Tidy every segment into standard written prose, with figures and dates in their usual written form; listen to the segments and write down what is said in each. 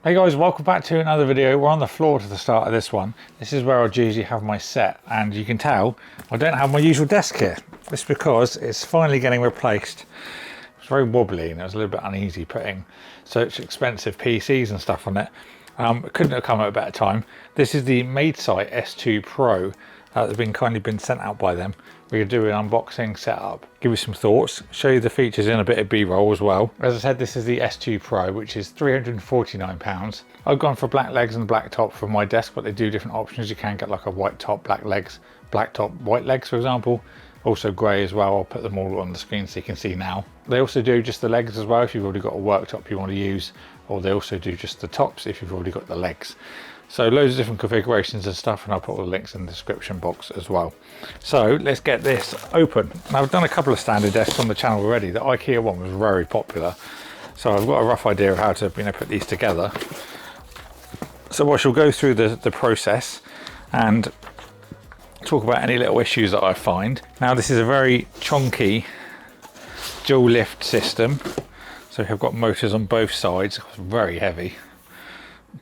Hey guys, welcome back to another video. We're on the floor to the start of this one. This is where I'd usually have my set, and you can tell I don't have my usual desk here. It's because it's finally getting replaced. It's very wobbly and it was a little bit uneasy putting such expensive PCs and stuff on it. It couldn't have come at a better time. This is the Maidesite S2 Pro that has been kindly been sent out by them. We're going to do an unboxing setup, give you some thoughts, show you the features in a bit of B-roll as well. As I said, this is the S2 Pro, which is £349. I've gone for black legs and black top for my desk, but they do different options. You can get like a white top, black legs, black top, white legs, for example. Also grey as well. I'll put them all on the screen so you can see now. They also do just the legs as well if you've already got a worktop you want to use, or they also do just the tops if you've already got the legs. So loads of different configurations and stuff, and I'll put all the links in the description box as well. So let's get this open. Now, I've done a couple of standard desks on the channel already. The IKEA one was very popular, so I've got a rough idea of how to put these together. So I shall go through the process and talk about any little issues that I find. Now, this is a very chunky dual lift system, so we've got motors on both sides. It's very heavy,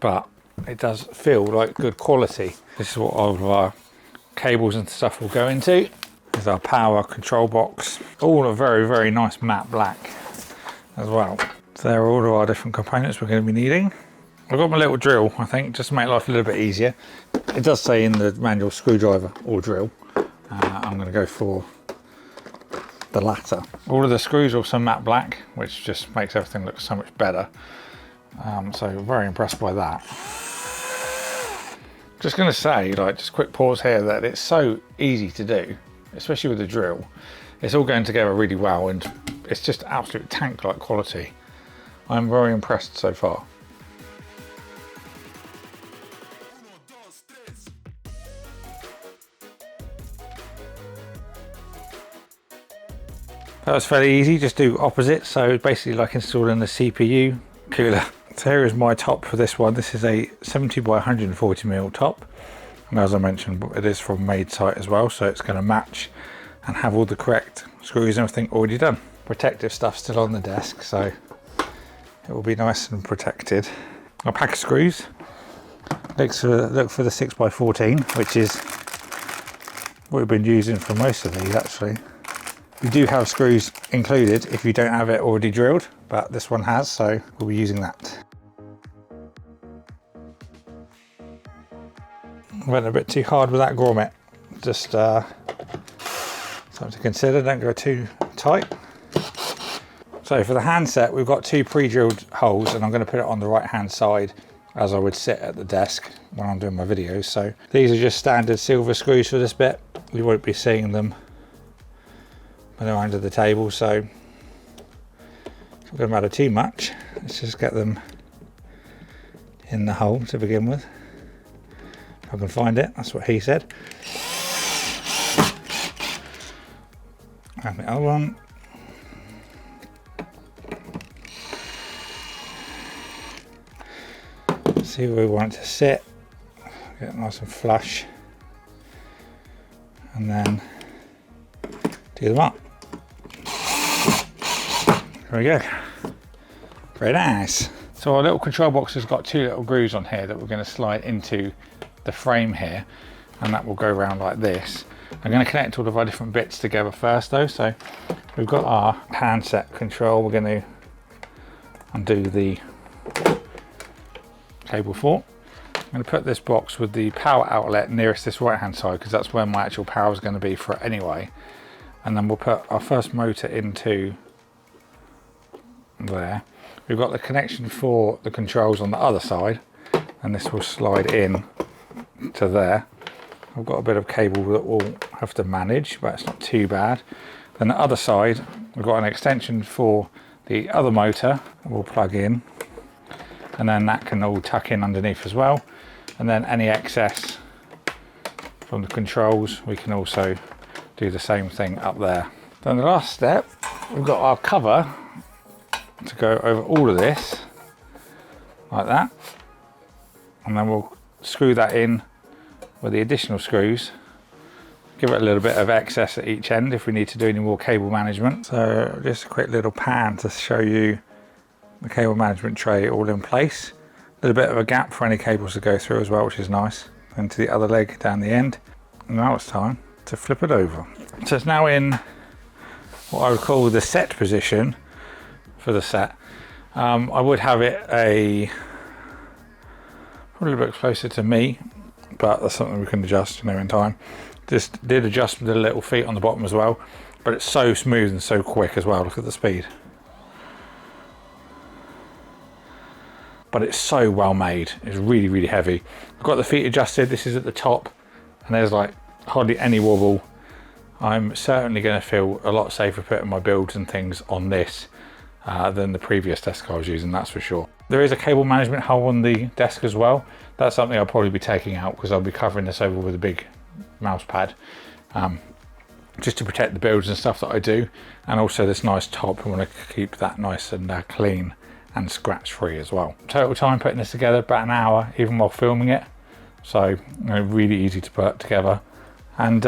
but it does feel like good quality. This is what all of our cables and stuff will go into. There's our power control box, all a very nice matte black as well. So there are all of our different components we're going to be needing. I've got my little drill, I think, just to make life a little bit easier. It does say in the manual screwdriver or drill. I'm going to go for the latter. All of the screws are also matte black, which just makes everything look so much better. So very impressed by that. Just going to say, just quick pause here, that it's so easy to do, especially with the drill. It's all going together really well, and it's just absolute tank-like quality. I'm very impressed so far. That was fairly easy, just do opposite. So it's basically like installing the CPU cooler. So here is my top for this one. This is a 70 by 140mm top. And as I mentioned, it is from Maidesite as well. So it's going to match and have all the correct screws and everything already done. Protective stuff still on the desk, so it will be nice and protected. A pack of screws. Look for the 6x14, which is what we've been using for most of these actually. We do have screws included if you don't have it already drilled, but this one has, so we'll be using that. Went a bit too hard with that grommet. Just something to consider, don't go too tight. So for the handset, we've got two pre-drilled holes, and I'm going to put it on the right hand side as I would sit at the desk when I'm doing my videos. So these are just standard silver screws for this bit. You won't be seeing them when they're under the table, so it doesn't matter too much. Let's just get them in the hole to begin with. If I can find it, that's what he said. And the other one. See where we want it to sit. Get it nice and flush. And then do them up. There we go. Very nice. So our little control box has got two little grooves on here that we're going to slide into the frame here, and that will go around like this. I'm going to connect all of our different bits together first though. So we've got our handset control. We're going to undo the cable for. I'm going to put this box with the power outlet nearest this right hand side, because that's where my actual power is going to be for it anyway. And then we'll put our first motor into there. We've got the connection for the controls on the other side, and this will slide in to there. I've got a bit of cable that we'll have to manage, but it's not too bad. Then the other side, we've got an extension for the other motor that we'll plug in, and then that can all tuck in underneath as well. And then any excess from the controls, we can also do the same thing up there. Then the last step, we've got our cover to go over all of this like that, and then we'll screw that in with the additional screws. Give it a little bit of excess at each end if we need to do any more cable management. So just a quick little pan to show you the cable management tray all in place. There's a bit of a gap for any cables to go through as well, which is nice. And to the other leg down the end. And now it's time to flip it over. So it's now in what I would call the set position for the set. I would have it probably a bit closer to me, but that's something we can adjust, in time. Just did adjust the little feet on the bottom as well, but it's so smooth and so quick as well. Look at the speed. But it's so well made. It's really, really heavy. I've got the feet adjusted. This is at the top, and there's like hardly any wobble. I'm certainly going to feel a lot safer putting my builds and things on this than the previous desk I was using, that's for sure. There is a cable management hole on the desk as well. That's something I'll probably be taking out because I'll be covering this over with a big mouse pad, just to protect the builds and stuff that I do. And also this nice top, I want to keep that nice and clean and scratch free as well. Total time putting this together, about an hour, even while filming it. So really easy to put together, and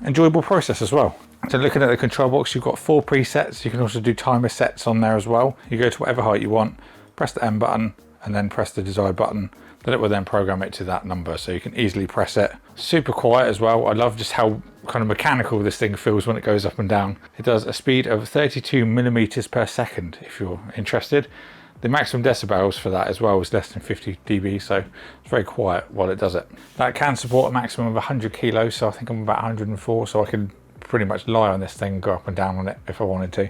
enjoyable process as well. So looking at the control box, you've got 4 presets. You can also do timer sets on there as well. You go to whatever height you want, press the M button, and then press the desired button. Then it will then program it to that number, so you can easily press it. Super quiet as well. I love just how kind of mechanical this thing feels when it goes up and down. It does a speed of 32 millimeters per second, if you're interested. The maximum decibels for that as well is less than 50 dB, so it's very quiet while it does it. That can support a maximum of 100 kilos, so I think I'm about 104, so I can pretty much lie on this thing and go up and down on it if I wanted to.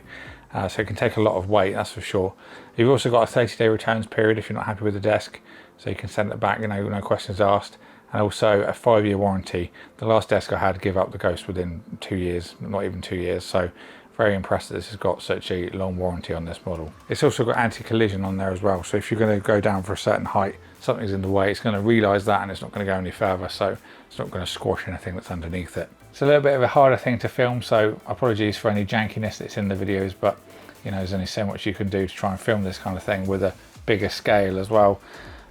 So it can take a lot of weight, that's for sure. You've also got a 30-day returns period if you're not happy with the desk, so you can send it back, no questions asked. And also a 5-year warranty. The last desk I had give up the ghost within 2 years, not even 2 years, so very impressed that this has got such a long warranty on this model. It's also got anti-collision on there as well, so if you're going to go down for a certain height, something's in the way, it's going to realise that and it's not going to go any further, so it's not going to squash anything that's underneath it. It's a little bit of a harder thing to film, so apologies for any jankiness that's in the videos, but there's only so much you can do to try and film this kind of thing with a bigger scale as well.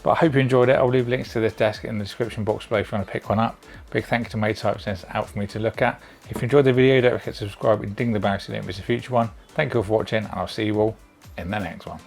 But I hope you enjoyed it. I'll leave links to this desk in the description box below if you want to pick one up. Big thank you to Maidesite for sending it out for me to look at. If you enjoyed the video, don't forget to subscribe and ding the bell so you don't miss a future one. Thank you all for watching, and I'll see you all in the next one.